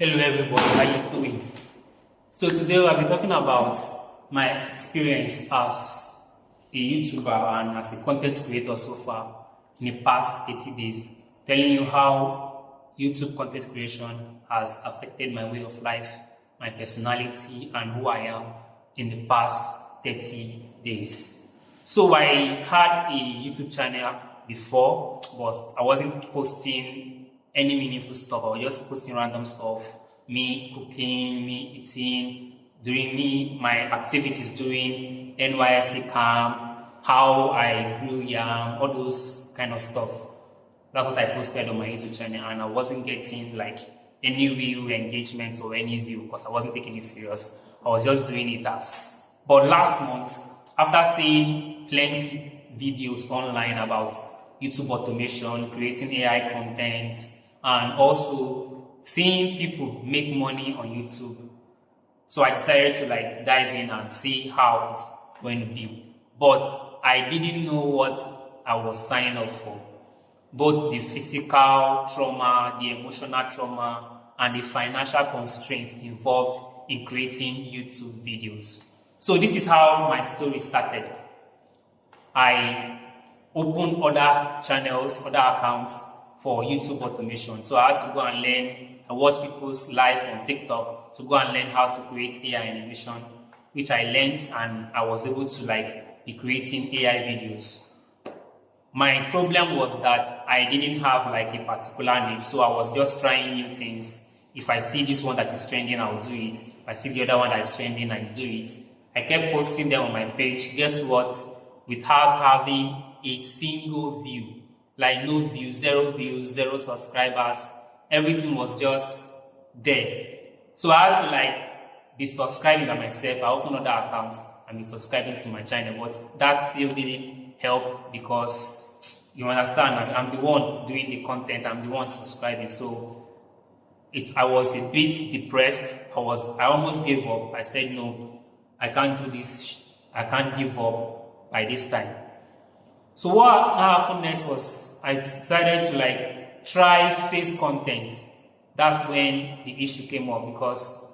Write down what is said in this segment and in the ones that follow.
Hello everybody, how you doing? So today I'll be talking about my experience as a YouTuber and as a content creator so far in the past 80 days, telling you how YouTube content creation has affected my way of life, my personality, and who I am in the past 30 days. So I had a YouTube channel before, but I wasn't posting any meaningful stuff. I was just posting random stuff, me cooking, me eating, doing my activities, doing NYSC camp, how I grew yam, all those kind of stuff. That's what I posted on my YouTube channel, and I wasn't getting like any real engagement or any view because I wasn't taking it serious. I was just doing it as. But last month, after seeing plenty videos online about YouTube automation, creating AI content, and also seeing people make money on YouTube, so I decided to like dive in and see how it's going to be. But I didn't know what I was signing up for. Both the physical trauma, the emotional trauma, and the financial constraints involved in creating YouTube videos. So this is how my story started. I opened other channels, other accounts for YouTube automation. So I had to go and learn. I watch people's live on TikTok to go and learn how to create AI animation, which I learned, and I was able to like be creating AI videos. My problem was that I didn't have like a particular niche, so I was just trying new things. If I see this one that is trending, I'll do it. If I see the other one that is trending, I do it. I kept posting them on my page. Guess what? Without having a single view. Like no views, zero subscribers. Everything was just there. So I had to like be subscribing by myself. I opened other accounts and be subscribing to my channel, but that still didn't help because you understand, I'm the one doing the content, I'm the one subscribing. So I was a bit depressed. I almost gave up. I said, no, I can't do this. I can't give up by this time. So what happened next was I decided to like try face content. That's when the issue came up because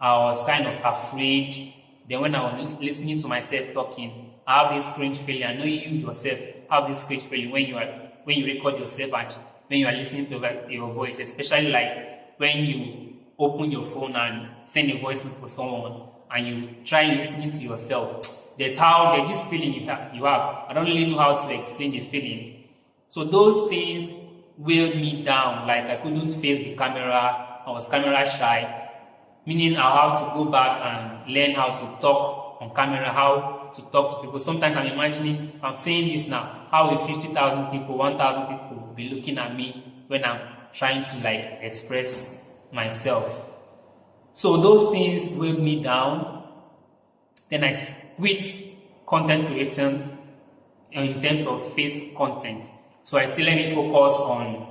I was kind of afraid. Then when I was listening to myself talking, I have this cringe feeling. I know you yourself have this cringe feeling when you record yourself and when you are listening to your voice, especially like when you open your phone and send a voice note for someone and you try listening to yourself. There's this feeling you have. I don't really know how to explain the feeling. So those things weighed me down. Like I couldn't face the camera. I was camera shy. Meaning I'll have to go back and learn how to talk on camera, how to talk to people. Sometimes I'm imagining, I'm saying this now, how will 50,000 people, 1,000 people be looking at me when I'm trying to like express myself. So those things weighed me down. Then I quit content creation in terms of face content. So I still let me focus on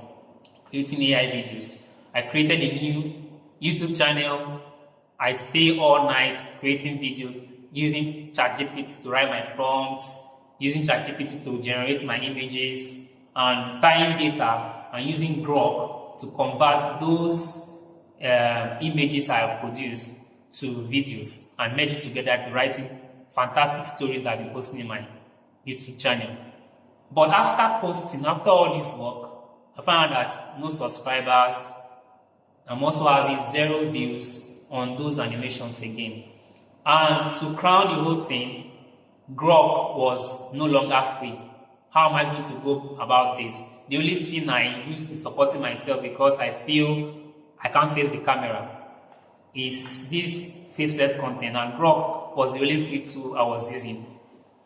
creating AI videos. I created a new YouTube channel. I stay all night creating videos using ChatGPT to write my prompts, using ChatGPT to generate my images, and buying data and using Grok to convert those images I have produced to videos and merge it together to writing fantastic stories that I've been posting in my YouTube channel. But after all this work, I found out that no subscribers. I'm also having 0 views on those animations again. And to crown the whole thing, Grok was no longer free. How am I going to go about this? The only thing I used to supporting myself because I feel I can't face the camera is this faceless content, and Grok was the only free tool I was using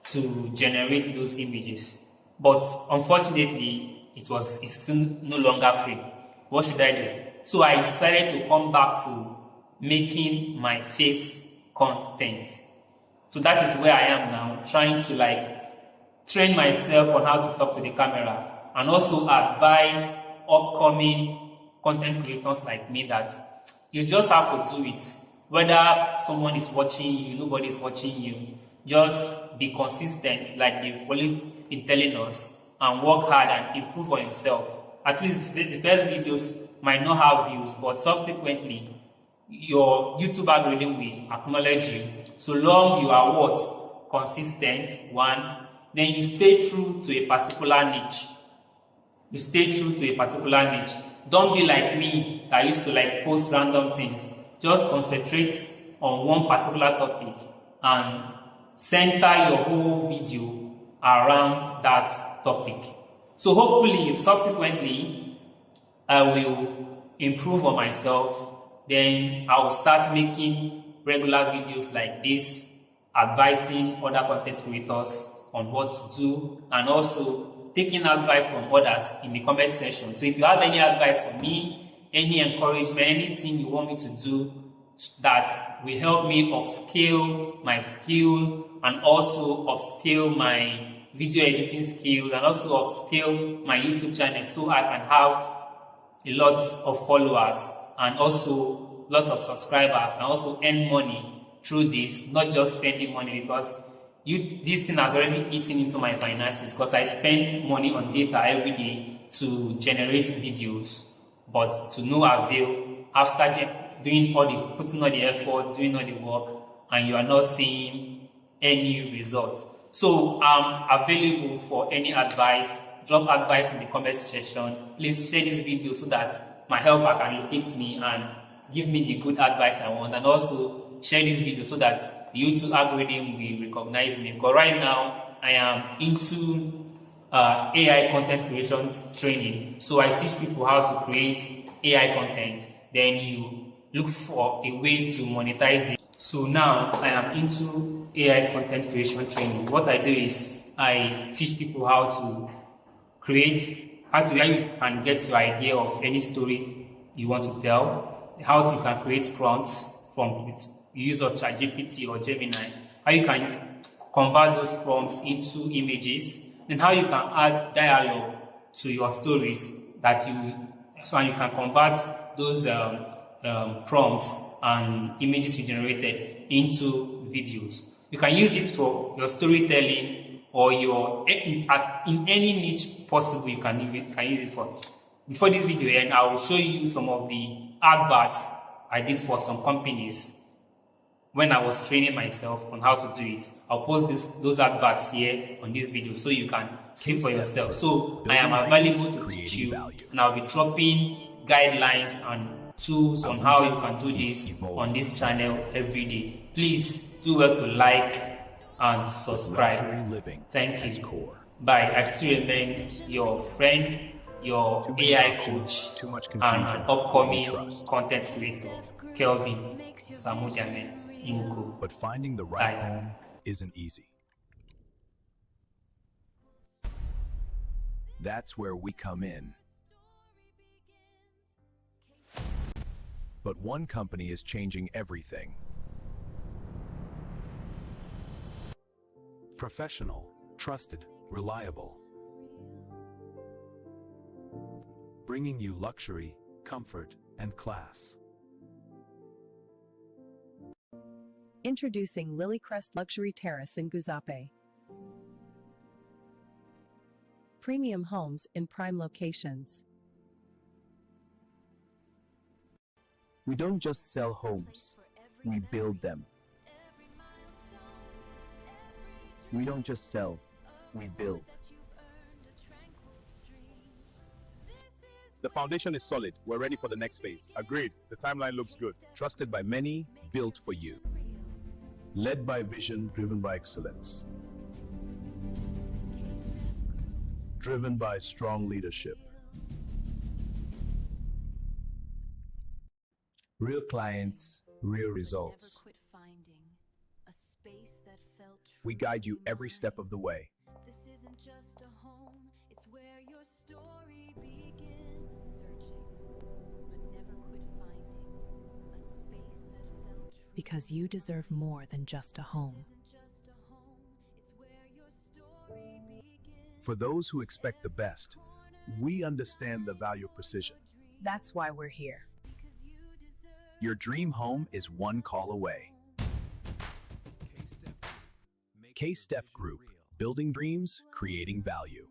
to generate those images. But unfortunately, it's still no longer free. What should I do? So I decided to come back to making my face content. So that is where I am now, trying to like train myself on how to talk to the camera and also advise upcoming content creators like me that you just have to do it. Whether someone is watching you, nobody is watching you, just be consistent like they've already been telling us and work hard and improve on yourself. At least the first videos might not have views, but subsequently your YouTube algorithm will acknowledge you. So long you are what? Consistent, one. Then you stay true to a particular niche. You stay true to a particular niche. Don't be like me that used to like post random things. Just concentrate on one particular topic and center your whole video around that topic. So hopefully, subsequently, I will improve on myself. Then I will start making regular videos like this, advising other content creators on what to do, and also taking advice from others in the comment section. So if you have any advice for me, any encouragement, anything you want me to do that will help me upscale my skill and also upscale my video editing skills and also upscale my YouTube channel so I can have a lot of followers and also a lot of subscribers and also earn money through this, not just spending money, because this thing has already eaten into my finances because I spend money on data every day to generate videos, but to no avail after putting all the effort, doing all the work, and you are not seeing any results. So I'm available for any advice. Drop advice in the comment section. Please share this video so that my helper can locate me and give me the good advice I want, and also share this video so that the YouTube algorithm will recognize me. Because right now I am into AI content creation training. So I teach people how to create AI content. Then you look for a way to monetize it. So now I am into AI content creation training. What I do is I teach people how to create, how you can get your idea of any story you want to tell, how you can create prompts from the use of ChatGPT or Gemini, how you can convert those prompts into images, then how you can add dialogue to your stories so you can convert those prompts and images you generated into videos. You can use it for your storytelling or in any niche possible. You can use it for. Before this video ends, I will show you some of the adverts I did for some companies when I was training myself on how to do it. I'll post those adverts here on this video so you can see for yourself. So I am available to teach you, and I'll be dropping guidelines and tools on how you can do this on this channel every day. Please do well to like and subscribe. Thank you. Bye. I still remain your friend, your AI coach, and an upcoming content creator, Kelvin, Osamudiamen, Nwoko. But finding the right home isn't easy. That's where we come in. But one company is changing everything. Professional, trusted, reliable. Bringing you luxury, comfort, and class. Introducing Lilycrest Luxury Terrace in Guzape. Premium homes in prime locations. We don't just sell homes, we build them. We don't just sell, we build. The foundation is solid. We're ready for the next phase. Agreed. The timeline looks good. Trusted by many, built for you. Led by vision, driven by excellence. Driven by strong leadership. Real clients, real results. We guide you every step of the way. This isn't just a home, it's where your story begins. Searching, but never quit finding a space that felt true. Because you deserve more than just a home. This isn't just a home, it's where your story begins. For those who expect the best, We understand the value of precision. That's why we're here. your dream home is one call away. K-Steph Group, building dreams, creating value.